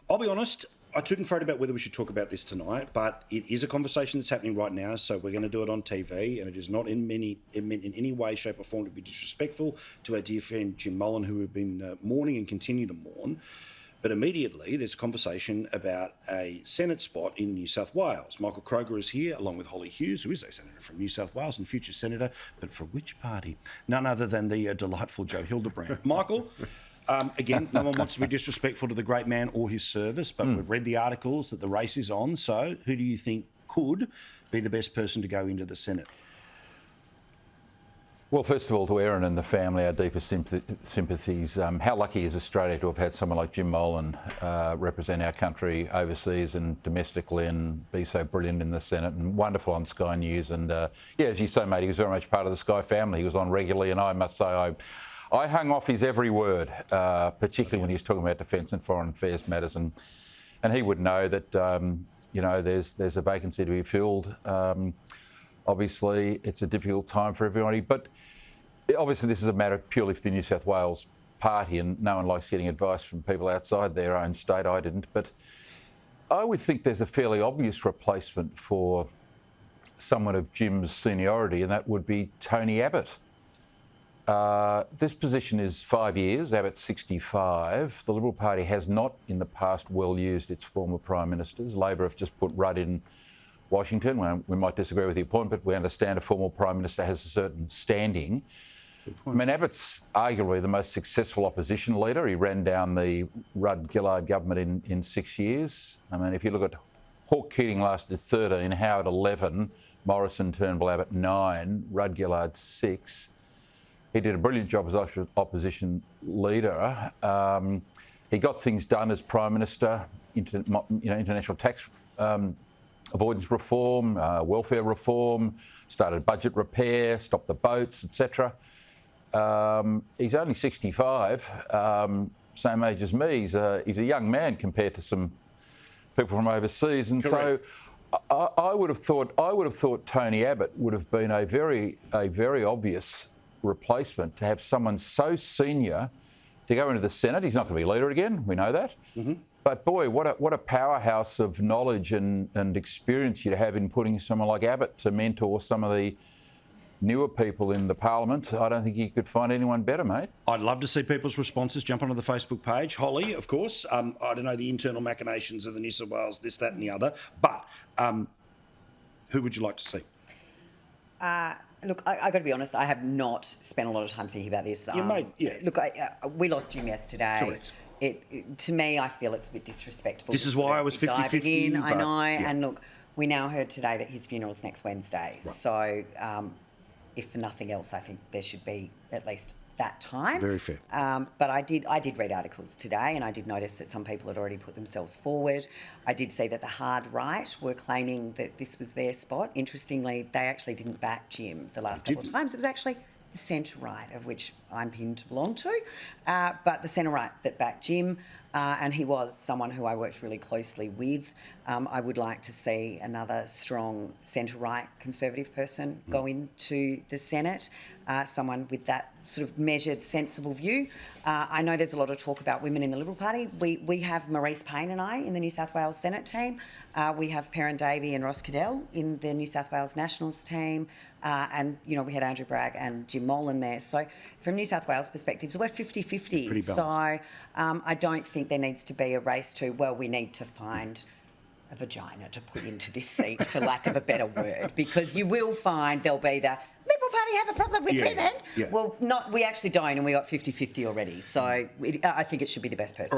I'll be honest, I took and froed about whether we should talk about this tonight, but it is a conversation that's happening right now, so we're going to do it on TV, and it is not in any way, shape or form to be disrespectful to our dear friend Jim Molan, who we've been mourning and continue to mourn. But immediately there's a conversation about a Senate spot in New South Wales. Michael Kroger is here, along with Holly Hughes, who is a senator from New South Wales and future senator, but for which party? None other than the delightful Joe Hildebrand. Michael, again, no one wants to be disrespectful to the great man or his service, but we've read the articles that the race is on. So who do you think could be the best person to go into the Senate? Well, first of all, to Erin and the family, our deepest sympathies. How lucky is Australia to have had someone like Jim Molan represent our country overseas and domestically and be so brilliant in the Senate and wonderful on Sky News. And yeah, as you say, mate, he was very much part of the Sky family. He was on regularly, and I must say I hung off his every word, particularly when he was talking about defence and foreign affairs matters. And he would know that, you know, there's a vacancy to be filled. Obviously, it's a difficult time for everybody, but obviously this is a matter purely for the New South Wales party, and no one likes getting advice from people outside their own state. I didn't, but I would think there's a fairly obvious replacement for someone of Jim's seniority, and that would be Tony Abbott. This position is 5 years. Abbott's 65. The Liberal Party has not in the past well used its former Prime Ministers. Labor have just put Rudd in Washington. We might disagree with the appointment, but we understand a former Prime Minister has a certain standing. I mean, Abbott's arguably the most successful opposition leader. He ran down the Rudd-Gillard government in 6 years. I mean, if you look at Hawke Keating lasted 13, Howard 11, Morrison, Turnbull, Abbott 9, Rudd-Gillard 6. He did a brilliant job as opposition leader. He got things done as Prime Minister, international tax avoidance reform, welfare reform, started budget repair, stopped the boats, etc. He's only 65, same age as me. He's a young man compared to some people from overseas, and Correct. so I would have thought Tony Abbott would have been a very obvious replacement to have someone so senior to go into the Senate. He's not going to be leader again, we know that. Mm-hmm. But boy, what a powerhouse of knowledge and experience you'd have in putting someone like Abbott to mentor some of the newer people in the parliament. I don't think you could find anyone better, mate. I'd love to see people's responses. Jump onto the Facebook page. Holly, of course. I don't know the internal machinations of the New South Wales, this, that and the other. But who would you like to see? Look, I got to be honest, I have not spent a lot of time thinking about this. Yeah. Look, we lost Jim yesterday. Correct. To me, I feel it's a bit disrespectful. This is why I was 50-50. I know, yeah. and look, we now heard today that his funeral's next Wednesday. Right. So, if for nothing else, I think there should be at least that time. Very fair. But I did read articles today, and I did notice that some people had already put themselves forward. I did see that the hard right were claiming that this was their spot. Interestingly, they actually didn't back Jim the last couple of times. It was actually the centre-right, of which I'm pinned to belong to, but the centre-right that backed Jim, and he was someone who I worked really closely with. I would like to see another strong centre-right Conservative person go into the Senate, someone with that sort of measured, sensible view. I know there's a lot of talk about women in the Liberal Party. We have Maurice Payne and I in the New South Wales Senate team. We have Perrin Davey and Ross Cadell in the New South Wales Nationals team. And, you know, we had Andrew Bragg and Jim Molan there. So from New South Wales perspectives, we're 50-50. So I don't think there needs to be a race to, well, we need to find a vagina to put into this seat, for lack of a better word, because you will find there'll be the Liberal Party have a problem with women. Yeah. Well, we actually don't, and we got 50-50 already. So I think it should be the best person. All right.